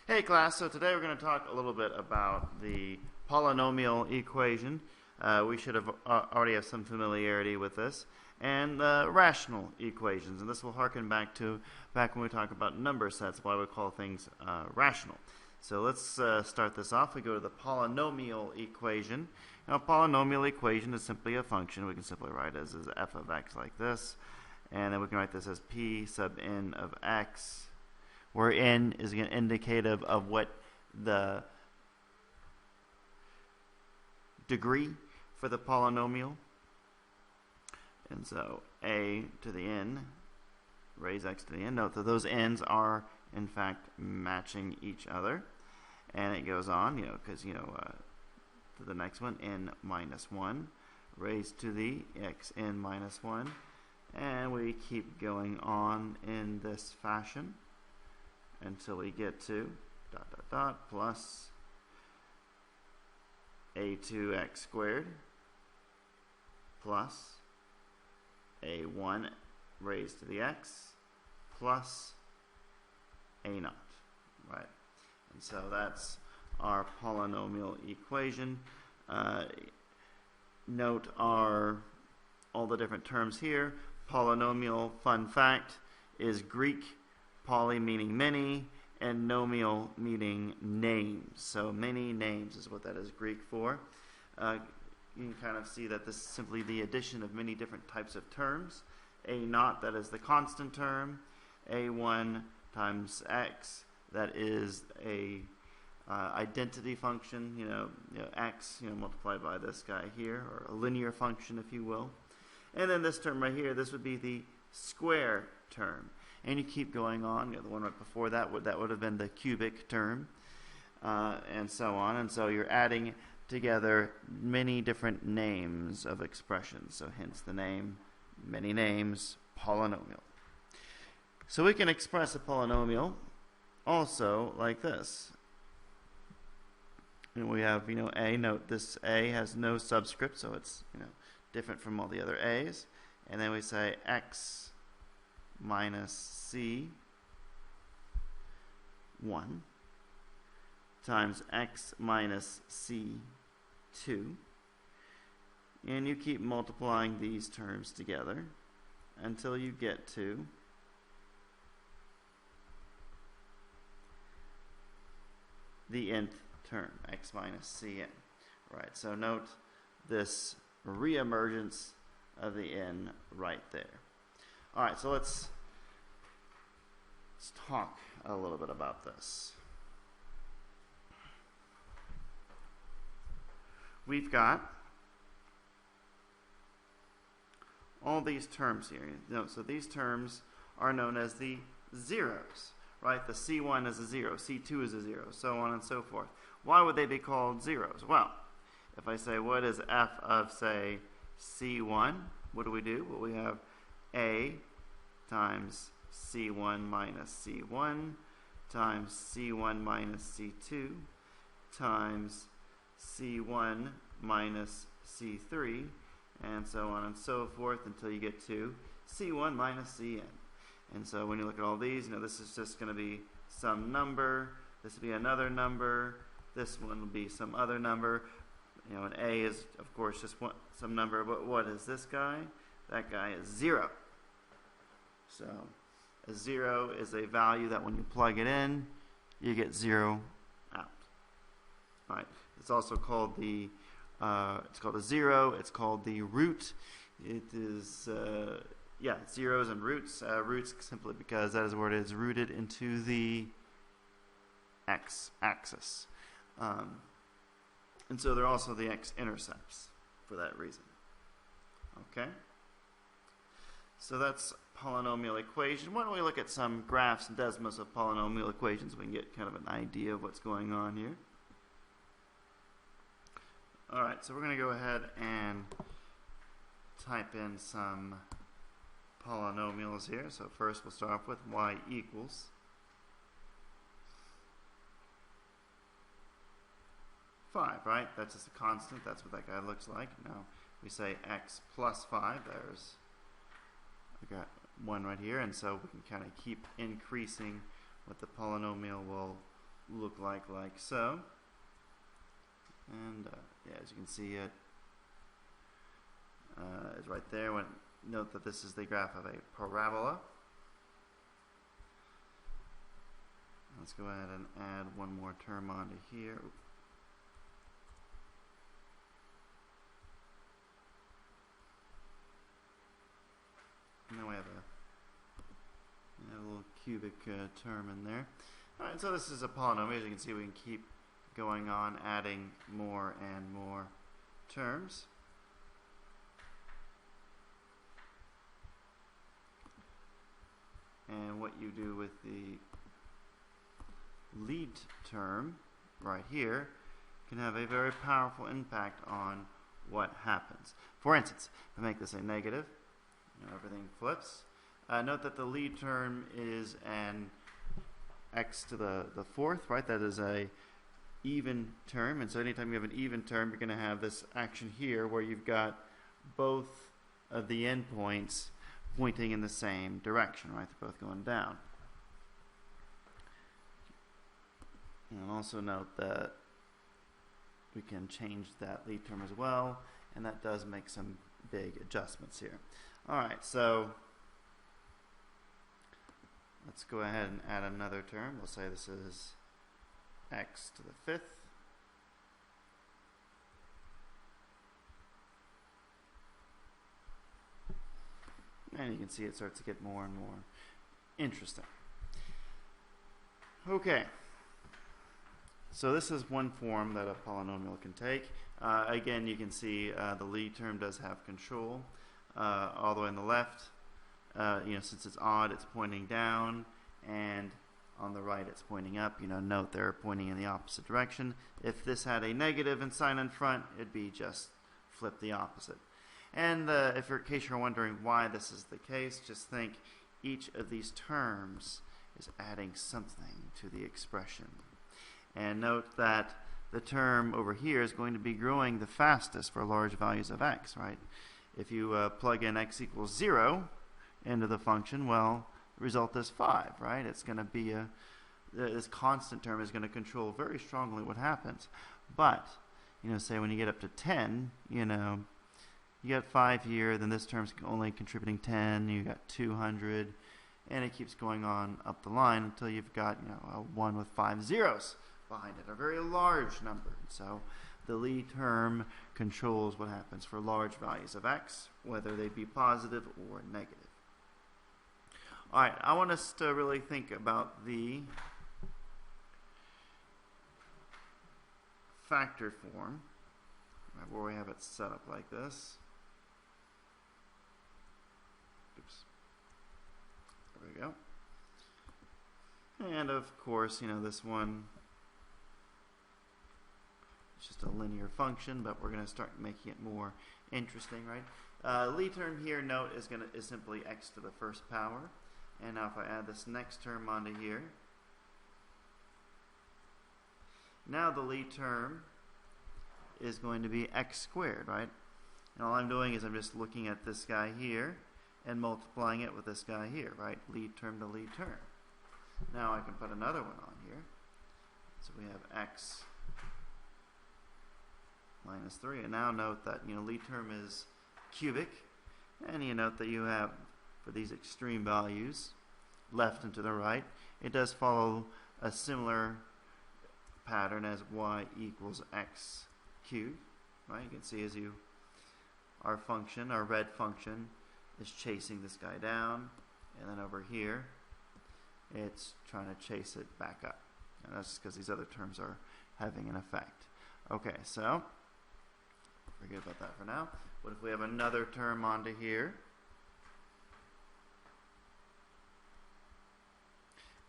Hey class, so today we're going to talk a little bit about the polynomial equation. We should have already have some familiarity with this, and rational equations. And this will harken back when we talk about number sets, why we call things rational. So let's start this off. We go to the polynomial equation. Now, a polynomial equation is simply a function. We can simply write it as f of x like this, and then we can write this as p sub n of x, where n is again indicative of what the degree for the polynomial. And so a to the n, raise x to the n. Note that those n's are in fact matching each other. And it goes on, because, to the next one, n minus 1, raised to the xn minus 1. And we keep going on in this fashion until we get to ... plus a2x squared plus a1 raised to the x plus a naught, right? And so that's our polynomial equation. Note all the different terms here. Polynomial, fun fact, is Greek. Poly meaning many, and nomial meaning names. So many names is what that is Greek for. You can kind of see that this is simply the addition of many different types of terms. A naught, that is the constant term. A1 times x, that is a identity function, x, multiplied by this guy here, or a linear function, if you will. And then this term right here, this would be the square term. And you keep going on. The one right before that would have been the cubic term, and so on. And so you're adding together many different names of expressions. So hence the name, many names, polynomial. So we can express a polynomial also like this. And we have, a. Note this a has no subscript, so it's different from all the other a's. And then we say x minus c1 times x minus c2, and you keep multiplying these terms together until you get to the nth term, x minus cn. Right, so note this reemergence of the n right there. All right, so let's talk a little bit about this. We've got all these terms here. So these terms are known as the zeros, right? The C1 is a 0, C2 is a 0, so on and so forth. Why would they be called zeros? Well, if I say what is f of, say, C1, what do? Well, we have a times C1 minus C1 times C1 minus C2 times C1 minus C3, and so on and so forth until you get to C1 minus Cn. And so when you look at all these, this is just going to be some number, this will be another number, this one will be some other number. And a is, of course, just some number, but what is this guy? That guy is 0. So a 0 is a value that when you plug it in, you get 0 out. All right. It's also called it's called a 0. It's called the root. It is, zeros and roots. Roots simply because that is where it is rooted into the x-axis. And so they're also the x-intercepts for that reason. Okay? So that's polynomial equation. Why don't we look at some graphs and desmos of polynomial equations so we can get kind of an idea of what's going on here. Alright, so we're going to go ahead and type in some polynomials here. So first we'll start off with y equals five, right? That's just a constant. That's what that guy looks like. Now we say x plus 5. I got 1 right here, and so we can kind of keep increasing what the polynomial will look like so. And yeah, as you can see, it is right there. Note that this is the graph of a parabola. Let's go ahead and add one more term onto here. And then we have a little cubic term in there. Alright, so this is a polynomial. As you can see, we can keep going on, adding more and more terms. And what you do with the lead term right here can have a very powerful impact on what happens. For instance, if I make this a negative, everything flips. Note that the lead term is an x to the fourth, right? That is a even term, and so anytime you have an even term, you're going to have this action here where you've got both of the endpoints pointing in the same direction, right? They're both going down. And also note that we can change that lead term as well, and that does make some big adjustments here. Alright, so let's go ahead and add another term. We'll say this is x to the fifth. And you can see it starts to get more and more interesting. Okay. So this is one form that a polynomial can take. Again, you can see the lead term does have control. All the way on the left, since it's odd, it's pointing down, and on the right, it's pointing up. Note they're pointing in the opposite direction. If this had a negative and sign in front, it'd be just flip the opposite. And in case you're wondering why this is the case, just think each of these terms is adding something to the expression. And note that the term over here is going to be growing the fastest for large values of x, right? If you plug in x equals 0 into the function, well, the result is 5, right? It's going to be this constant term is going to control very strongly what happens. But, say when you get up to 10, you got 5 here, then this term's only contributing 10, you got 200, and it keeps going on up the line until you've got, a 1 with 5 zeros behind it, a very large number. So the lead term controls what happens for large values of x, whether they be positive or negative. Alright, I want us to really think about the factor form, right, where we have it set up like this. Oops. There we go. And of course, this one, it's just a linear function, but we're going to start making it more interesting, right? Lead term here, note, is simply x to the first power. And now if I add this next term onto here, now the lead term is going to be x squared, right? And all I'm doing is I'm just looking at this guy here and multiplying it with this guy here, right? Lead term to lead term. Now I can put another one on here. So we have x minus 3. And now note that, lead term is cubic. And you note that you have, for these extreme values, left and to the right, it does follow a similar pattern as y equals x cubed, right? You can see our function, our red function, is chasing this guy down, and then over here, it's trying to chase it back up. And that's just because these other terms are having an effect. Okay, so forget about that for now. What if we have another term onto here?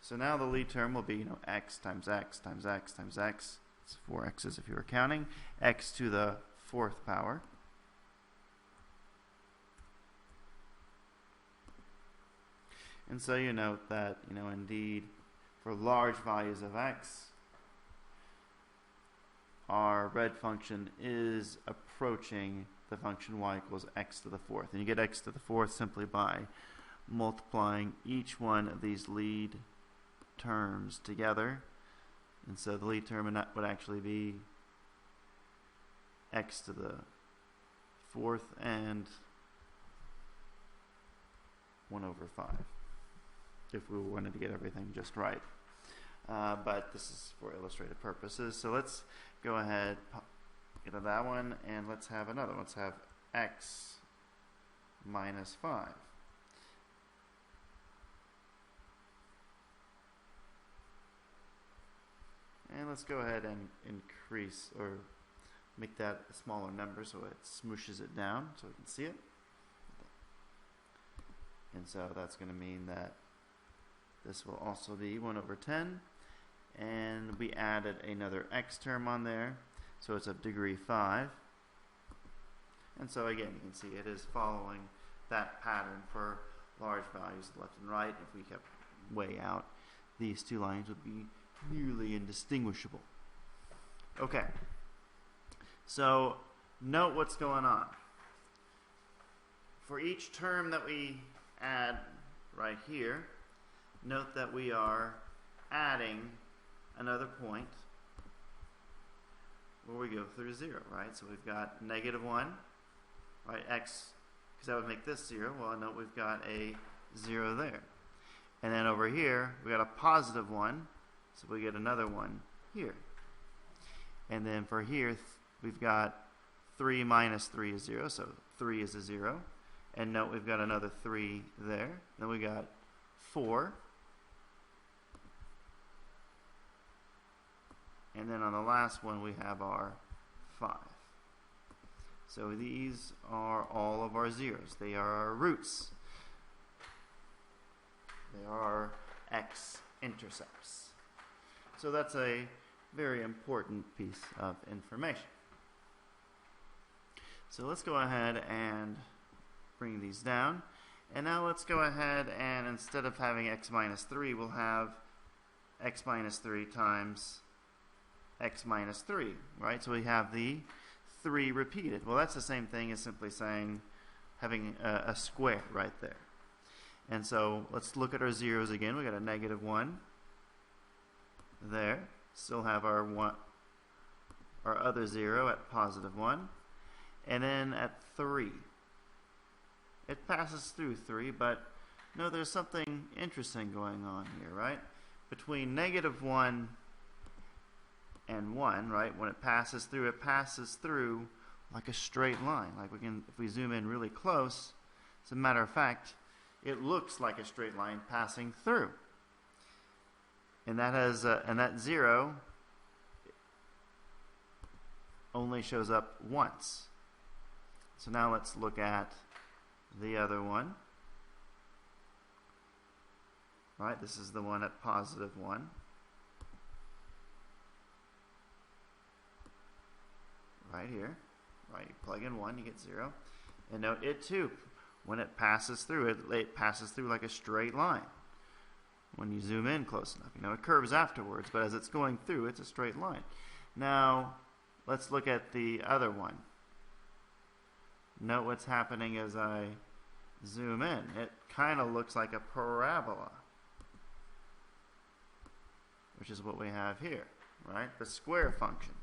So now the lead term will be, x times x times x times x. It's 4 x's if you were counting. X to the fourth power. And so you note that, indeed, for large values of x, our red function is approaching the function y equals x to the fourth. And you get x to the fourth simply by multiplying each one of these lead terms together And so the lead term would actually be x to the 4th and 1 over 5, if we wanted to get everything just right. But this is for illustrative purposes. So let's go ahead, get that one, and let's have another one. Let's have x minus 5. And let's go ahead and increase or make that a smaller number so it smooshes it down so we can see it. And so that's going to mean that this will also be 1 over 10. And we added another x term on there, so it's of degree 5. And so again, you can see it is following that pattern for large values left and right. If we kept way out, these two lines would be nearly indistinguishable. Okay, so note what's going on. For each term that we add right here, note that we are adding another point where we go through 0, right? So we've got -1, right? X, because that would make this 0. Well, note we've got a 0 there. And then over here, we got a +1, so we get another 1 here. And then for here, we've got 3 minus 3 is 0, so 3 is a 0. And note we've got another 3 there. Then we got 4. And then on the last one, we have our 5. So these are all of our zeros. They are our roots. They are our x-intercepts. So that's a very important piece of information. So let's go ahead and bring these down. And now let's go ahead and instead of having x minus 3, we'll have x minus 3 times x minus 3, right? So we have the 3 repeated. Well, that's the same thing as simply saying having a square right there. And so let's look at our zeros again. We got a -1 there. Still have our other 0 at +1. And then at 3. It passes through 3, but no, there's something interesting going on here, right? Between -1 and 1, right? When it passes through like a straight line. Like if we zoom in really close, as a matter of fact, it looks like a straight line passing through. And that has and that 0 only shows up once. So now let's look at the other one. Right, this is the one at +1. Right here. Right, you plug in 1, you get 0. And note it too, when it passes through, it passes through like a straight line. When you zoom in close enough. You know, it curves afterwards, but as it's going through, it's a straight line. Now, let's look at the other one. Note what's happening as I zoom in. It kind of looks like a parabola, which is what we have here, right? The square function.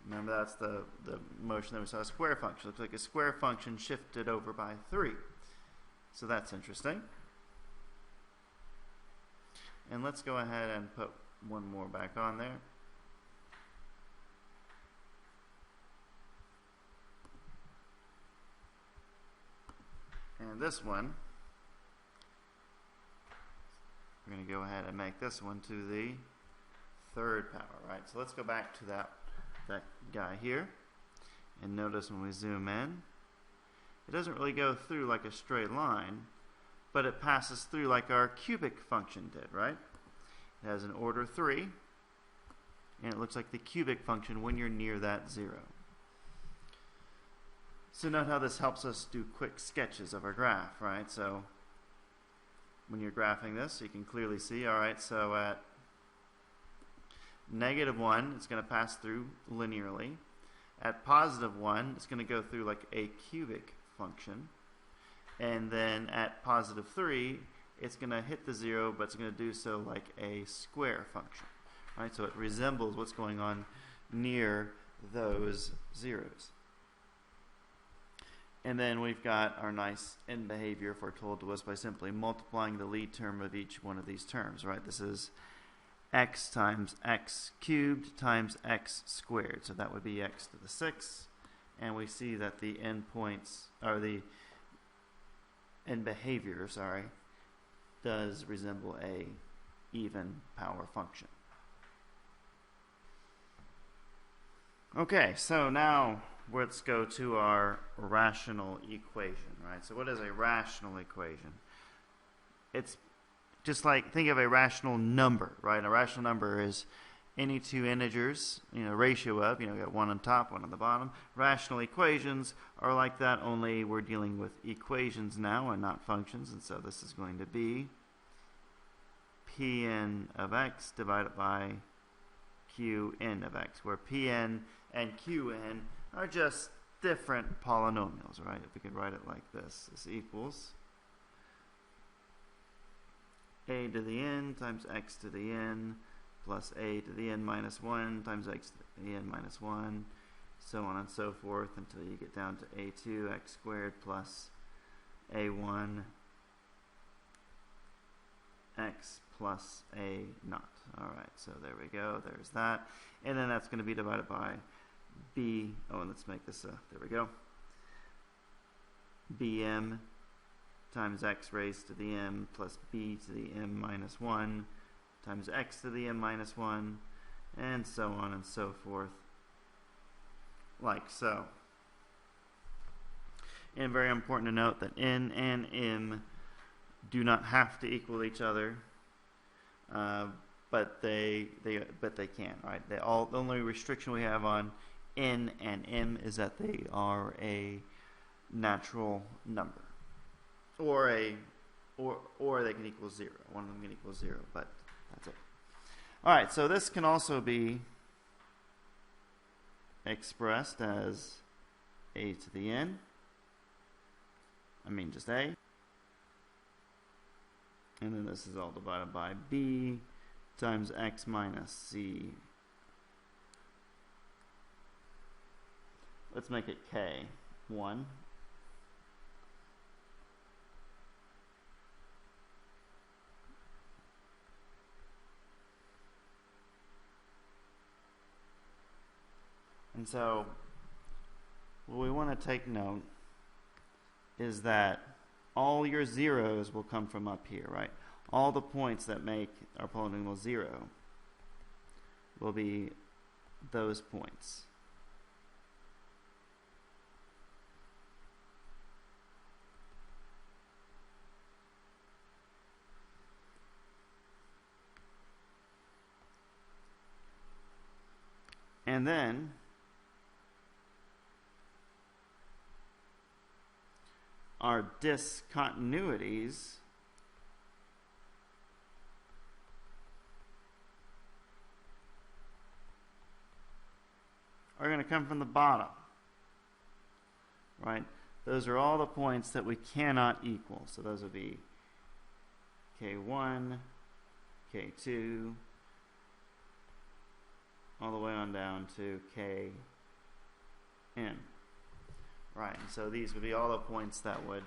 Remember, that's the motion that we saw, a square function. Looks like a square function shifted over by 3. So that's interesting. And let's go ahead and put one more back on there. And this one, we're going to go ahead and make this one to the 3rd power, right? So let's go back to that guy here. And notice when we zoom in, it doesn't really go through like a straight line, but it passes through like our cubic function did, right? It has an order 3, and it looks like the cubic function when you're near that 0. So note how this helps us do quick sketches of our graph, right? So when you're graphing this, you can clearly see, all right, so at -1, it's going to pass through linearly. At +1, it's going to go through like a cubic function. And then at +3, it's going to hit the 0, but it's going to do so like a square function. Right? So it resembles what's going on near those zeros. And then we've got our nice end behavior foretold to us by simply multiplying the lead term of each one of these terms, right? This is x times x cubed times x squared. So that would be x to the 6. And we see that the endpoints, or the end behavior, does resemble a even power function. Okay, so now let's go to our rational equation, right? So what is a rational equation? It's just like, think of a rational number, right? A rational number is any two integers, ratio of, you got one on top, one on the bottom. Rational equations are like that, only we're dealing with equations now and not functions, and so this is going to be Pn of x divided by Qn of x, where Pn and Qn are just different polynomials, right? If we could write it like this, this equals a to the n times x to the n plus a to the n minus 1 times x to the n minus 1, so on and so forth until you get down to a2 x squared plus a1 x plus a naught. Alright, so there we go, there's that. And then that's going to be divided by b, and let's make this there we go, bm times x raised to the m plus b to the m minus 1 times x to the m minus 1, and so on and so forth, like so. And very important to note that n and m do not have to equal each other, but they can, right? The only restriction we have on n and m is that they are a natural number, or they can equal 0. One of them can equal 0, but that's it. All right, so this can also be expressed as a to the n. Just a. And then this is all divided by b times x minus c. Let's make it k, 1. And so what we want to take note is that all your zeros will come from up here, right? All the points that make our polynomial 0 will be those points. And then our discontinuities are going to come from the bottom, right? Those are all the points that we cannot equal. So those would be K1, K2, all the way on down to Kn. Right, and so these would be all the points that would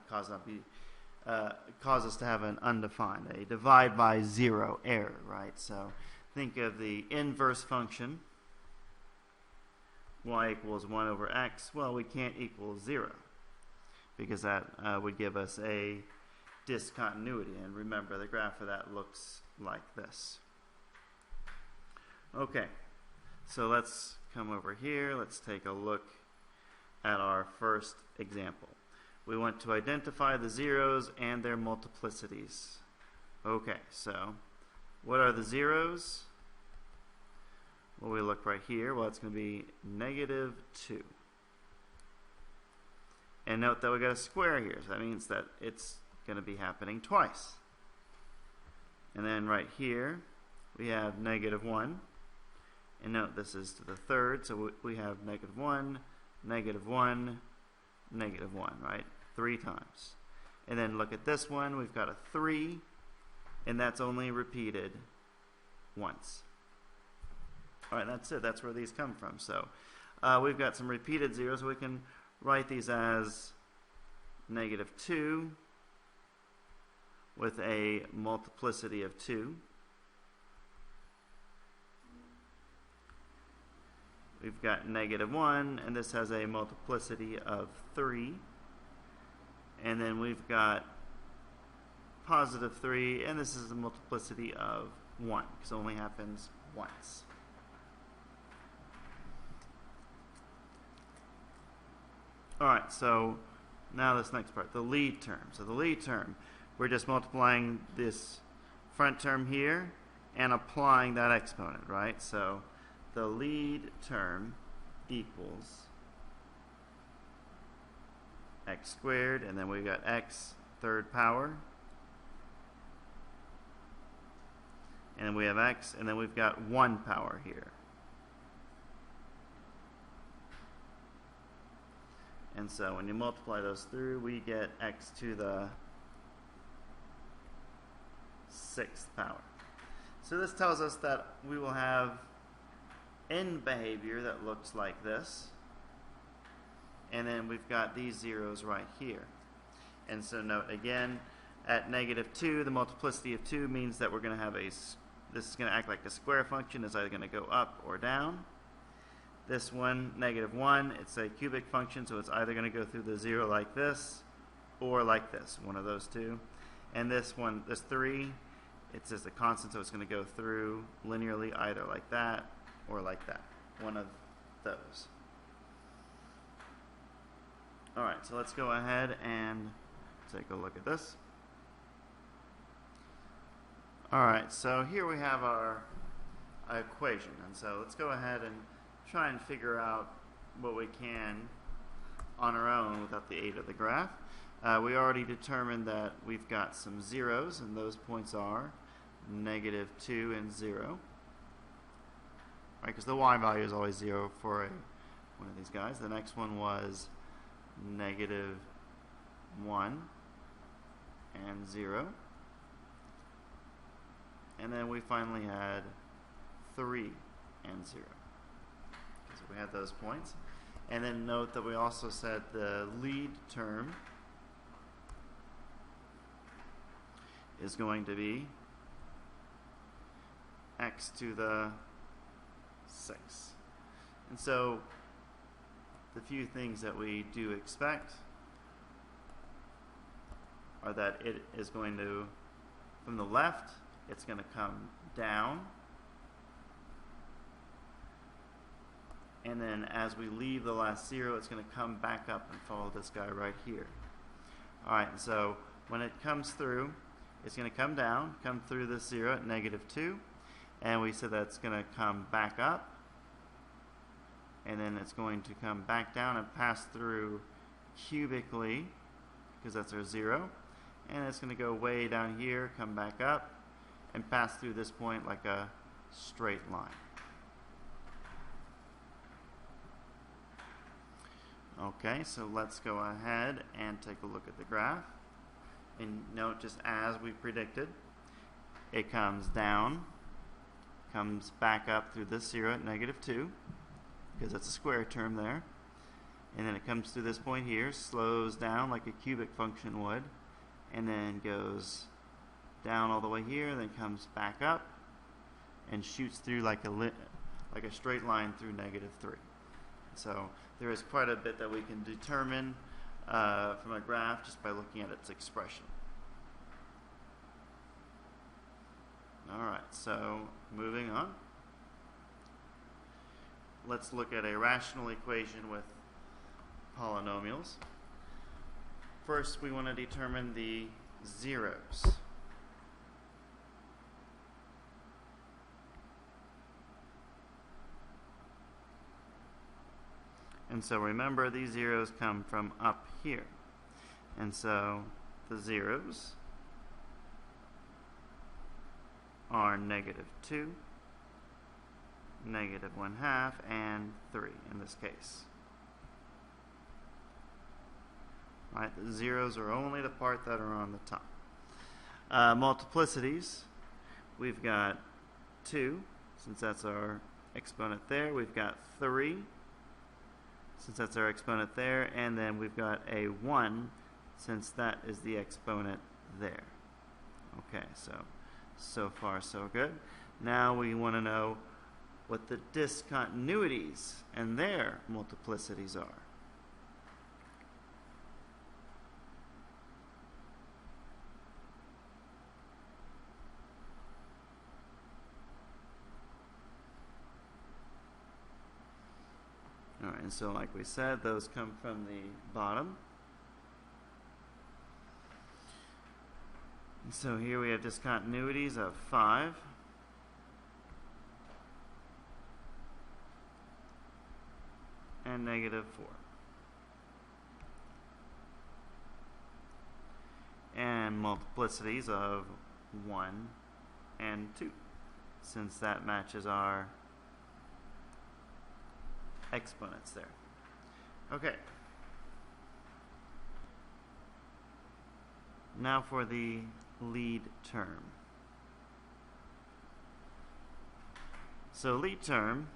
cause us to have an undefined, a divide by 0 error, right? So think of the inverse function, y equals 1 over x. Well, we can't equal 0 because that would give us a discontinuity. And remember, the graph of that looks like this. Okay, so let's come over here. Let's take a look at our first example. We want to identify the zeros and their multiplicities. Okay, so what are the zeros? Well, we look right here. Well, it's going to be -2. And note that we got a square here, so that means that it's going to be happening twice. And then right here, we have -1. And note this is to the third, so we have -1, -1, -1, right? 3 times. And then look at this one, we've got a 3, and that's only repeated once. Alright, that's it. That's where these come from. So we've got some repeated zeros, so we can write these as -2 with a multiplicity of 2. We've got -1, and this has a multiplicity of 3. And then we've got +3, and this is a multiplicity of 1, because it only happens once. Alright, so now this next part, the lead term. So the lead term, we're just multiplying this front term here and applying that exponent, right? So the lead term equals x squared, and then we've got x third power, and then we have x, and then we've got 1 power here. And so when you multiply those through, we get x to the 6th power. So this tells us that we will have end behavior that looks like this. And then we've got these zeros right here. And so note again, at -2, the multiplicity of 2 means that we're going to have this is going to act like a square function. It's either going to go up or down. This one, -1, it's a cubic function, so it's either going to go through the 0 like this or like this, one of those two. And this one, this 3, it's just a constant, so it's going to go through linearly either like that or like that, one of those. Alright, so let's go ahead and take a look at this. Alright, so here we have our equation, and so let's go ahead and try and figure out what we can on our own without the aid of the graph. We already determined that we've got some zeros, and those points are -2 and 0. Right, because the y value is always 0 for one of these guys. The next one was -1 and 0. And then we finally had 3 and 0. So we had those points. And then note that we also said the lead term is going to be x to the 6. And so the few things that we do expect are that it is going to, from the left, it's going to come down. And then as we leave the last 0, it's going to come back up and follow this guy right here. Alright, and so when it comes through, it's going to come down, come through this 0 at -2. And we said that's going to come back up. And then it's going to come back down and pass through cubically, because that's our 0. And it's going to go way down here, come back up, and pass through this point like a straight line. Okay, so let's go ahead and take a look at the graph. And note, just as we predicted, it comes down, comes back up through this 0 at -2, because that's a square term there. And then it comes through this point here, slows down like a cubic function would, and then goes down all the way here, then comes back up, and shoots through like a straight line through -3. So there is quite a bit that we can determine from a graph just by looking at its expression. Alright, so moving on. Let's look at a rational equation with polynomials. First, we want to determine the zeros. And so remember, these zeros come from up here. And so the zeros are -2, -1/2, and 3 in this case. right? The zeros are only the part that are on the top. Multiplicities, we've got 2, since that's our exponent there. We've got 3, since that's our exponent there. And then we've got a 1, since that is the exponent there. Okay, so far so good. Now we want to know what the discontinuities and their multiplicities are. Alright, and so like we said, those come from the bottom. And so here we have discontinuities of 5. And negative 4. And multiplicities of 1 and 2, since that matches our exponents there. Okay. Now for the lead term. So lead term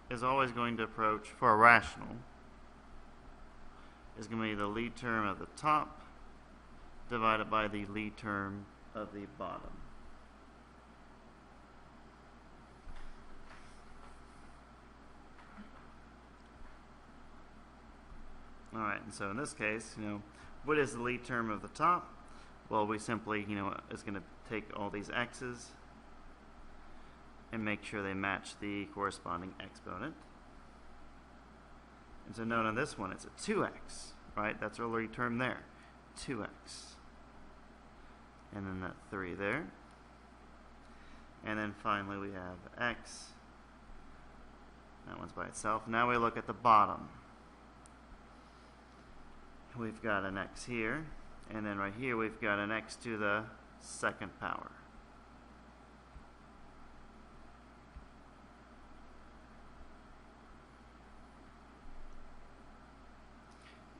is always going to approach, for a rational, is going to be the lead term of the top divided by the lead term of the bottom. Alright, and so in this case, what is the lead term of the top? Well, we simply, is going to take all these x's and make sure they match the corresponding exponent. And so note on this one, it's a 2x, right? That's our lead term there, 2x. And then that 3 there. And then finally we have x. That one's by itself. Now we look at the bottom. We've got an x here, and then right here we've got an x to the second power.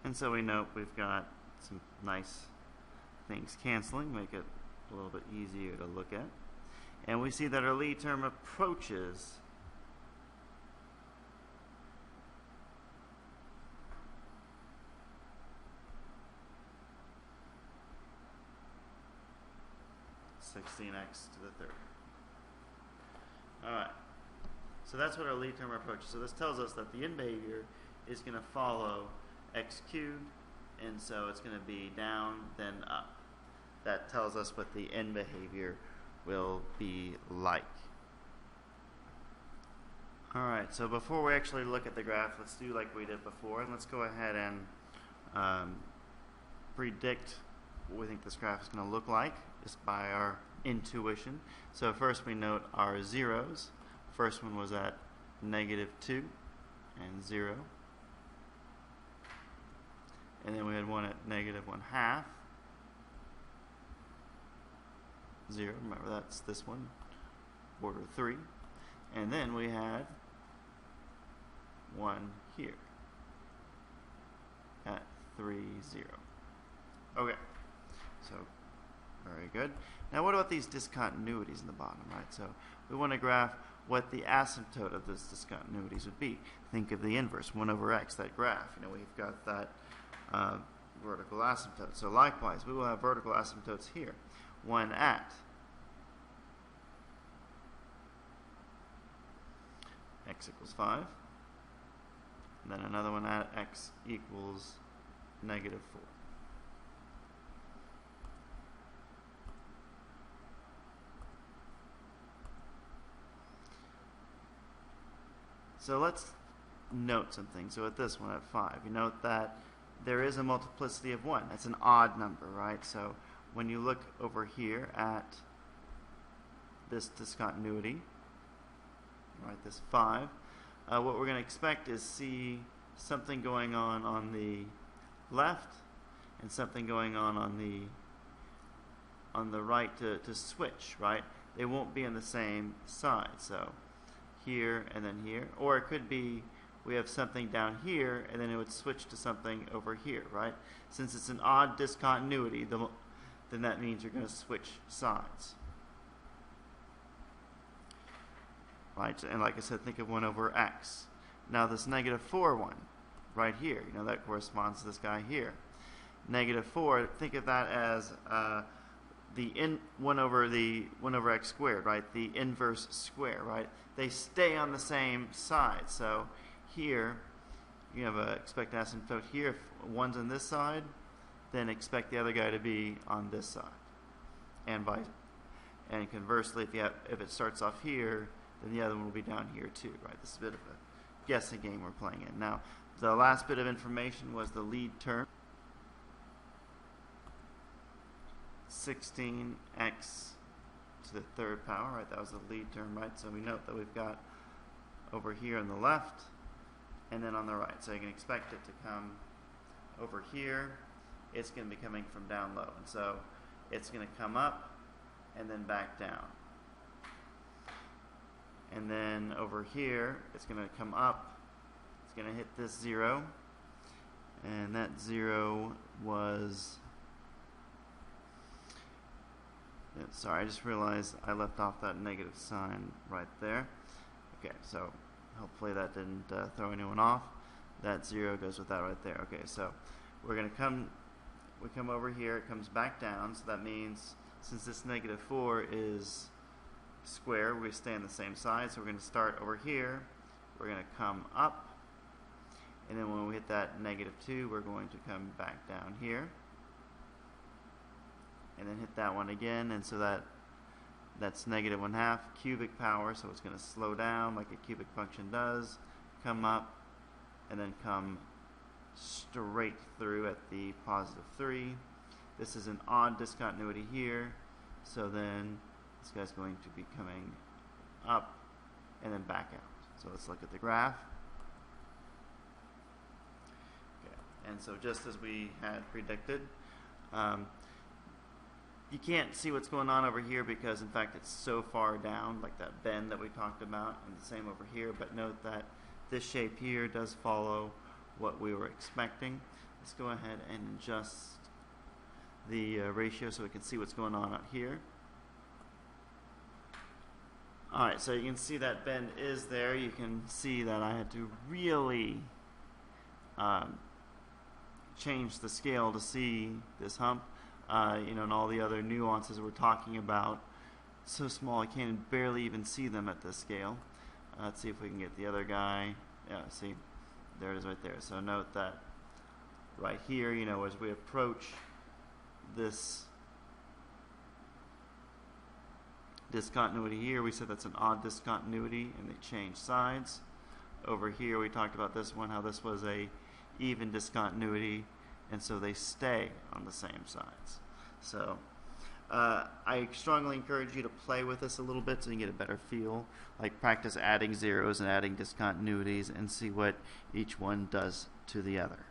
And so we note we've got some nice things canceling, make it a little bit easier to look at. And we see that our lead term approaches (16x to the third). Alright, so that's what our lead term approaches. So this tells us that the end behavior is going to follow x cubed, and so it's going to be down, then up. That tells us what the end behavior will be like. Alright, so before we actually look at the graph, let's do like we did before, and let's go ahead and predict what we think this graph is going to look like, just by our intuition. So first we note our zeros. First one was at -2 and 0. And then we had one at -1/2, 0. Remember, that's this one, order 3. And then we had one here at 3, 0. Okay, so very good. Now what about these discontinuities in the bottom, right? So we want to graph what the asymptote of those discontinuities would be. Think of the inverse, 1 over x, that graph. We've got that vertical asymptote. So likewise, we will have vertical asymptotes here. One at x equals 5, and then another one at x equals -4. So let's note something. So at this one, at 5, you note that there is a multiplicity of 1. That's an odd number, right? So when you look over here at this discontinuity, right, this 5, what we're going to expect is see something going on the left and something going on the right to switch, right? They won't be on the same side. So here and then here, or it could be we have something down here, and then it would switch to something over here, right? Since it's an odd discontinuity, then that means you're going to switch sides. Right, and like I said, think of 1 over x. Now this -4 one, right here, that corresponds to this guy here. -4, think of that as the 1 over x squared, right? The inverse square, right? They stay on the same side. So here, you have expect an asymptote here. If one's on this side, then expect the other guy to be on this side, and conversely, if it starts off here, then the other one will be down here too, right? This is a bit of a guessing game we're playing in. Now, the last bit of information was the lead term. 16x to the 3rd power, right? That was the lead term, right? So we note that we've got over here on the left and then on the right. So you can expect it to come over here. It's going to be coming from down low. And so it's going to come up and then back down. And then over here, it's going to come up. It's going to hit this 0. And that 0 was... sorry, I just realized I left off that negative sign right there. Okay, so hopefully that didn't throw anyone off. That 0 goes with that right there. Okay, so we're going to we come over here, it comes back down, so that means since this -4 is square, we stay on the same side, so we're going to start over here, we're going to come up, and then when we hit that -2, we're going to come back down here, and then hit that one again, and so that's -1/2 cubic power, so it's going to slow down like a cubic function does, come up, and then come straight through at the +3. This is an odd discontinuity here, so then this guy's going to be coming up and then back out. So let's look at the graph. Okay. And so just as we had predicted, you can't see what's going on over here because in fact it's so far down, like that bend that we talked about, and the same over here, but note that this shape here does follow what we were expecting. Let's go ahead and adjust the ratio so we can see what's going on out here. Alright, so you can see that bend is there. You can see that I had to really change the scale to see this hump, and all the other nuances we're talking about. So small I can't barely even see them at this scale. Let's see if we can get the other guy. Yeah, see, there it is right there. So note that right here, as we approach this discontinuity here, we said that's an odd discontinuity and they change sides. Over here we talked about this one, how this was a even discontinuity, and so they stay on the same sides. So I strongly encourage you to play with this a little bit so you can get a better feel, like practice adding zeros and adding discontinuities and see what each one does to the other.